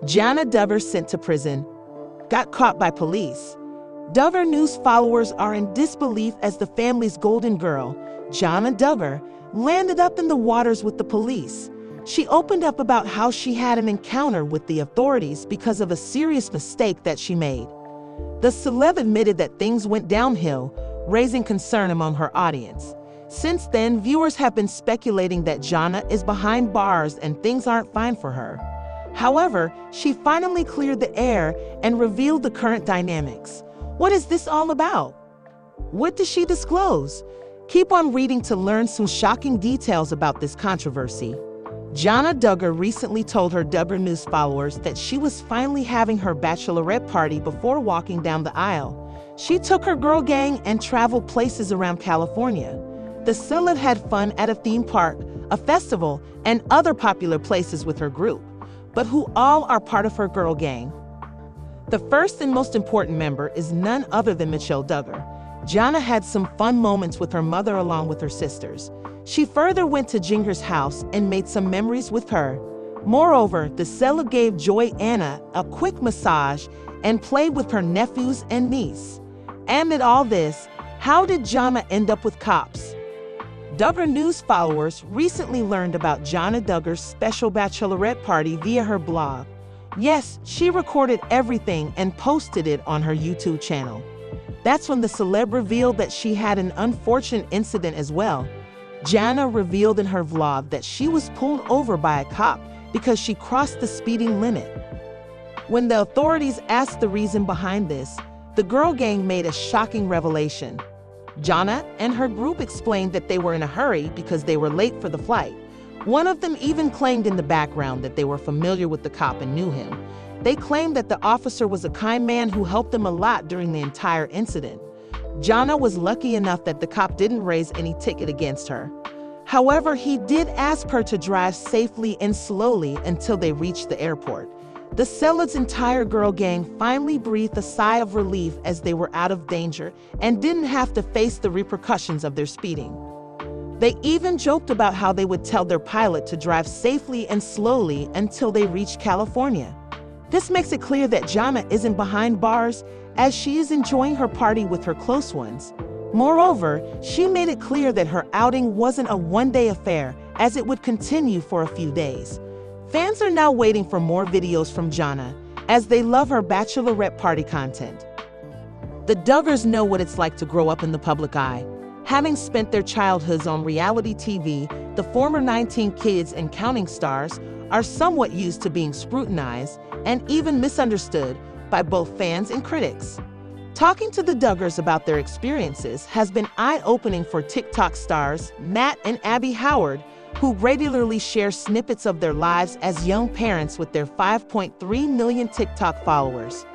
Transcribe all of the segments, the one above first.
Jana Duggar sent to prison, got caught by police. Duggar News followers are in disbelief as the family's golden girl, Jana Duggar, landed up in the waters with the police. She opened up about how she had an encounter with the authorities because of a serious mistake that she made. The celeb admitted that things went downhill, raising concern among her audience. Since then, viewers have been speculating that Jana is behind bars and things aren't fine for her. However, she finally cleared the air and revealed the current dynamics. What is this all about? What does she disclose? Keep on reading to learn some shocking details about this controversy. Jana Duggar recently told her Duggar News followers that she was finally having her bachelorette party before walking down the aisle. She took her girl gang and traveled places around California. The celeb had fun at a theme park, a festival, and other popular places with her group, but who all are part of her girl gang. The first and most important member is none other than Michelle Duggar. Jana had some fun moments with her mother along with her sisters. She further went to Jinger's house and made some memories with her. Moreover, the celeb gave Jedidiah a quick massage and played with her nephews and niece. Amid all this, how did Jana end up with cops? Duggar News followers recently learned about Jana Duggar's special bachelorette party via her blog. Yes, she recorded everything and posted it on her YouTube channel. That's when the celeb revealed that she had an unfortunate incident as well. Jana revealed in her vlog that she was pulled over by a cop because she crossed the speeding limit. When the authorities asked the reason behind this, the girl gang made a shocking revelation. Jana and her group explained that they were in a hurry because they were late for the flight. One of them even claimed in the background that they were familiar with the cop and knew him. They claimed that the officer was a kind man who helped them a lot during the entire incident. Jana was lucky enough that the cop didn't raise any ticket against her. However, he did ask her to drive safely and slowly until they reached the airport. The celeb's entire girl gang finally breathed a sigh of relief as they were out of danger and didn't have to face the repercussions of their speeding. They even joked about how they would tell their pilot to drive safely and slowly until they reached California. This makes it clear that Jana isn't behind bars, as she is enjoying her party with her close ones. Moreover, she made it clear that her outing wasn't a one-day affair, as it would continue for a few days. Fans are now waiting for more videos from Jana, as they love her bachelorette party content. The Duggars know what it's like to grow up in the public eye. Having spent their childhoods on reality TV, the former 19 Kids and Counting stars are somewhat used to being scrutinized and even misunderstood by both fans and critics. Talking to the Duggars about their experiences has been eye-opening for TikTok stars Matt and Abby Howard, who regularly share snippets of their lives as young parents with their 5.3 million TikTok followers.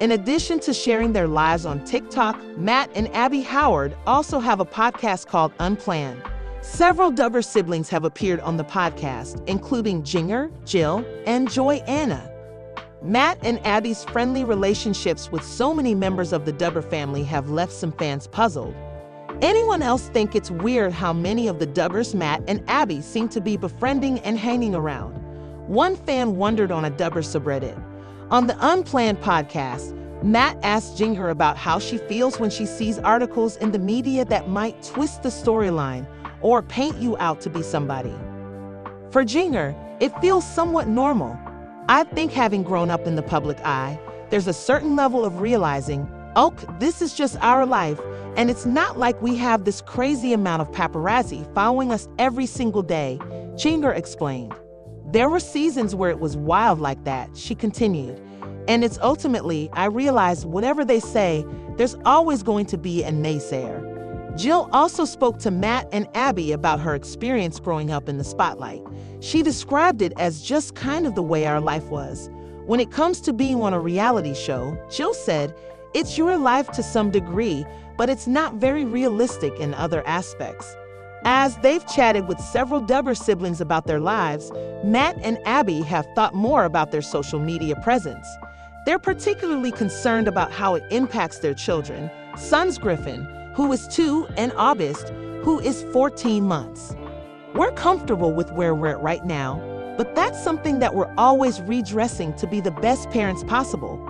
In addition to sharing their lives on TikTok, Matt and Abby Howard also have a podcast called Unplanned. Several Duggar siblings have appeared on the podcast, including Jinger, Jill, and Joanna. Matt and Abby's friendly relationships with so many members of the Duggar family have left some fans puzzled. Anyone else think it's weird how many of the Duggars, Matt and Abby, seem to be befriending and hanging around? One fan wondered on a Duggar subreddit. On the Unplanned podcast, Matt asked Jinger about how she feels when she sees articles in the media that might twist the storyline or paint you out to be somebody. For Jinger, it feels somewhat normal. I think having grown up in the public eye, there's a certain level of realizing, oh, this is just our life, and it's not like we have this crazy amount of paparazzi following us every single day, Jinger explained. There were seasons where it was wild like that, she continued. And it's ultimately, I realize whatever they say, there's always going to be a naysayer. Jill also spoke to Matt and Abby about her experience growing up in the spotlight. She described it as just kind of the way our life was. When it comes to being on a reality show, Jill said, it's your life to some degree, but it's not very realistic in other aspects. As they've chatted with several Duggar siblings about their lives, Matt and Abby have thought more about their social media presence. They're particularly concerned about how it impacts their children, sons Griffin, who is 2, and August, who is 14 months. We're comfortable with where we're at right now. But that's something that we're always redressing to be the best parents possible,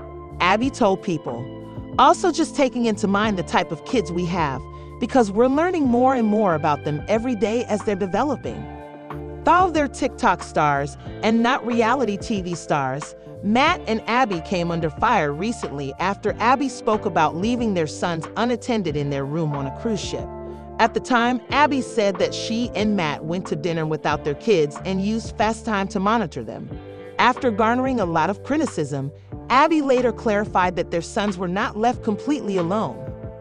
Abby told People. Also just taking into mind the type of kids we have, because we're learning more and more about them every day as they're developing. Though they're TikTok stars and not reality TV stars, Matt and Abby came under fire recently after Abby spoke about leaving their sons unattended in their room on a cruise ship. At the time, Abby said that she and Matt went to dinner without their kids and used FaceTime to monitor them. After garnering a lot of criticism, Abby later clarified that their sons were not left completely alone.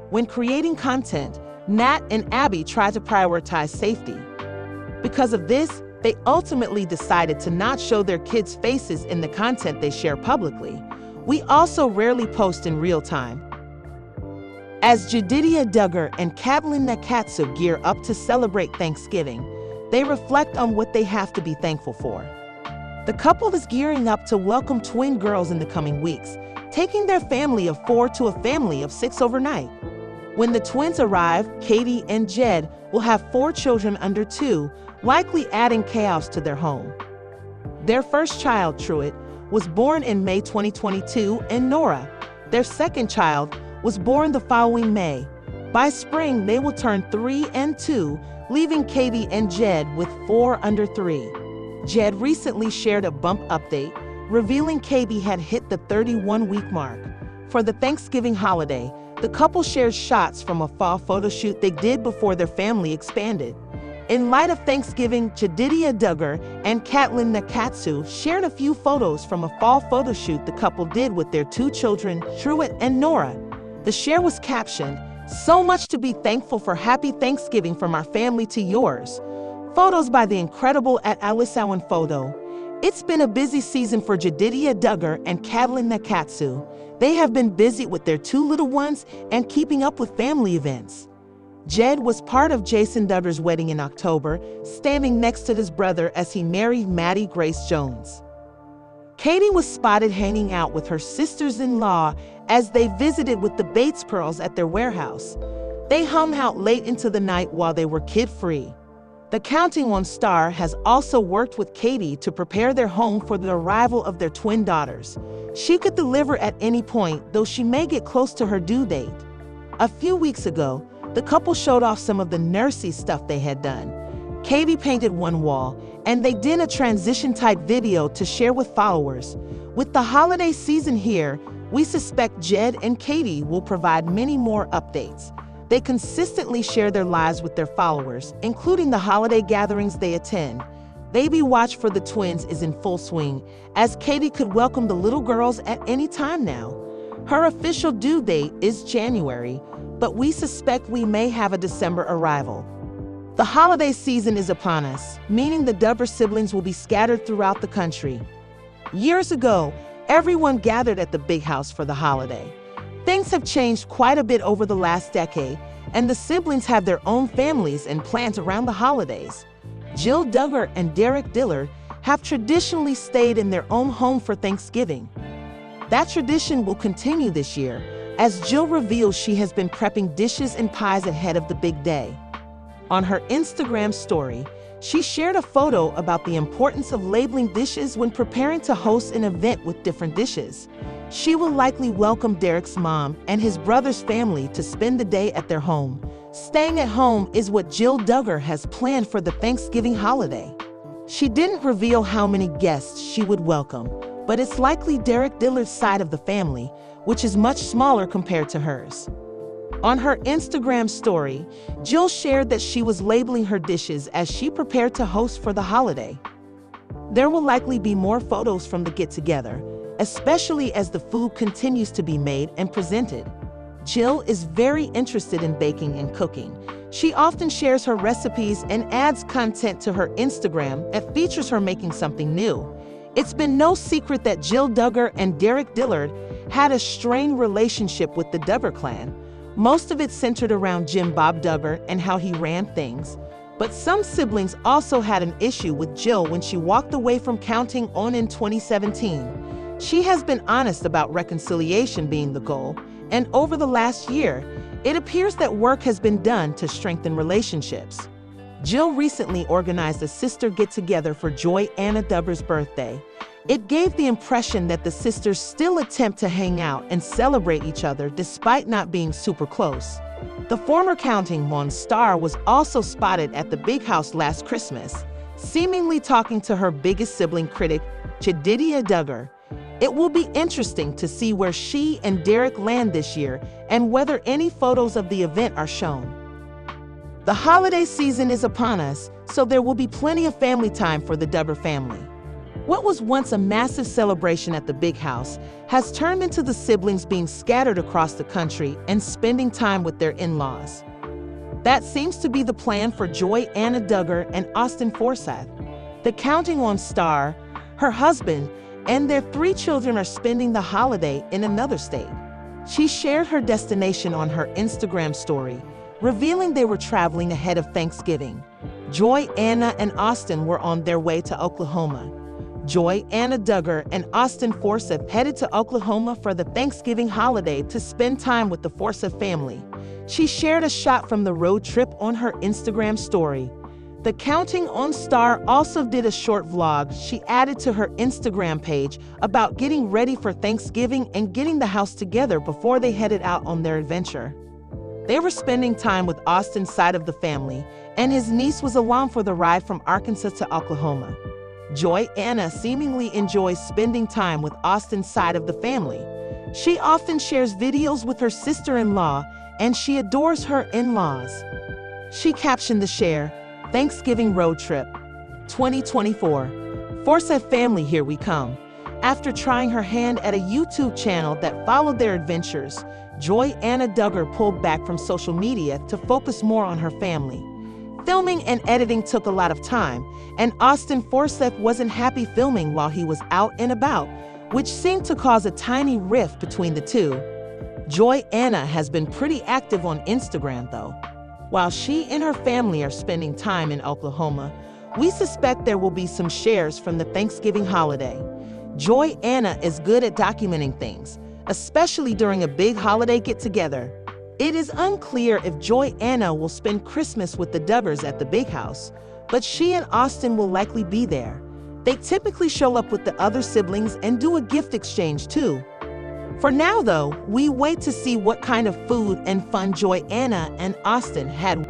When creating content, Matt and Abby tried to prioritize safety. Because of this, they ultimately decided to not show their kids' faces in the content they share publicly. We also rarely post in real time. As Jedidiah Duggar and Kathleen Nakatsu gear up to celebrate Thanksgiving, they reflect on what they have to be thankful for. The couple is gearing up to welcome twin girls in the coming weeks, taking their family of 4 to a family of 6 overnight. When the twins arrive, Katie and Jed will have 4 children under 2, likely adding chaos to their home. Their first child, Truett, was born in May 2022, and Nora, their second child, was born the following May. By spring, they will turn 3 and 2, leaving Katie and Jed with 4 under 3. Jed recently shared a bump update, revealing Katie had hit the 31-week mark. For the Thanksgiving holiday, the couple shared shots from a fall photo shoot they did before their family expanded. In light of Thanksgiving, Jedidiah Duggar and Kathleen Nakatsu shared a few photos from a fall photo shoot the couple did with their 2 children, Truett and Nora. The share was captioned, "So much to be thankful for. Happy Thanksgiving from our family to yours." Photos by the incredible at Alisawan Photo. It's been a busy season for Jedidiah Duggar and Kathleen Nakatsu. They have been busy with their 2 little ones and keeping up with family events. Jed was part of Jason Duggar's wedding in October, standing next to his brother as he married Maddie Grace Jones. Katie was spotted hanging out with her sisters-in-law as they visited with the Bates Pearls at their warehouse. They hung out late into the night while they were kid-free. The Counting On star has also worked with Katie to prepare their home for the arrival of their twin daughters. She could deliver at any point, though she may get close to her due date. A few weeks ago, the couple showed off some of the nursey stuff they had done. Katie painted one wall, and they did a transition-type video to share with followers. With the holiday season here, we suspect Jed and Katie will provide many more updates. They consistently share their lives with their followers, including the holiday gatherings they attend. Baby watch for the twins is in full swing, as Katie could welcome the little girls at any time now. Her official due date is January, but we suspect we may have a December arrival. The holiday season is upon us, meaning the Duggar siblings will be scattered throughout the country. Years ago, everyone gathered at the big house for the holiday. Things have changed quite a bit over the last decade, and the siblings have their own families and plans around the holidays. Jill Duggar and Derek Dillard have traditionally stayed in their own home for Thanksgiving. That tradition will continue this year, as Jill reveals she has been prepping dishes and pies ahead of the big day. On her Instagram story, she shared a photo about the importance of labeling dishes when preparing to host an event with different dishes. She will likely welcome Derek's mom and his brother's family to spend the day at their home. Staying at home is what Jill Duggar has planned for the Thanksgiving holiday. She didn't reveal how many guests she would welcome, but it's likely Derek Dillard's side of the family, which is much smaller compared to hers. On her Instagram story, Jill shared that she was labeling her dishes as she prepared to host for the holiday. There will likely be more photos from the get-together, especially as the food continues to be made and presented. Jill is very interested in baking and cooking. She often shares her recipes and adds content to her Instagram that features her making something new. It's been no secret that Jill Duggar and Derek Dillard had a strained relationship with the Duggar clan. Most of it centered around Jim Bob Duggar and how he ran things. But some siblings also had an issue with Jill when she walked away from Counting On in 2017. She has been honest about reconciliation being the goal, and over the last year, it appears that work has been done to strengthen relationships. Jill recently organized a sister get-together for Jana Duggar's birthday. It gave the impression that the sisters still attempt to hang out and celebrate each other despite not being super close. The former Counting On star was also spotted at the Big House last Christmas, seemingly talking to her biggest sibling critic, Jedidiah Duggar. It will be interesting to see where she and Derek land this year and whether any photos of the event are shown. The holiday season is upon us, so there will be plenty of family time for the Duggar family. What was once a massive celebration at the Big House has turned into the siblings being scattered across the country and spending time with their in-laws. That seems to be the plan for Jana Duggar and Austin Forsyth. The Counting On star, her husband, and their 3 children are spending the holiday in another state. She shared her destination on her Instagram story, revealing they were traveling ahead of Thanksgiving. Jana and Austin were on their way to Oklahoma. Jana Duggar and Austin Forsyth headed to Oklahoma for the Thanksgiving holiday to spend time with the Forsyth family. She shared a shot from the road trip on her Instagram story. The Counting On star also did a short vlog she added to her Instagram page about getting ready for Thanksgiving and getting the house together before they headed out on their adventure. They were spending time with Austin's side of the family, and his niece was along for the ride from Arkansas to Oklahoma. Jana seemingly enjoys spending time with Austin's side of the family. She often shares videos with her sister-in-law, and she adores her in-laws. She captioned the share, "Thanksgiving Road Trip 2024. Forsyth family, here we come." After trying her hand at a YouTube channel that followed their adventures, Jana Duggar pulled back from social media to focus more on her family. Filming and editing took a lot of time, and Austin Forsyth wasn't happy filming while he was out and about, which seemed to cause a tiny rift between the two. Jana has been pretty active on Instagram, though. While she and her family are spending time in Oklahoma, we suspect there will be some shares from the Thanksgiving holiday. Jana is good at documenting things, especially during a big holiday get-together. It is unclear if Jana will spend Christmas with the Duggars at the Big House, but she and Austin will likely be there. They typically show up with the other siblings and do a gift exchange too. For now, though, we wait to see what kind of food and fun Jana and Austin had.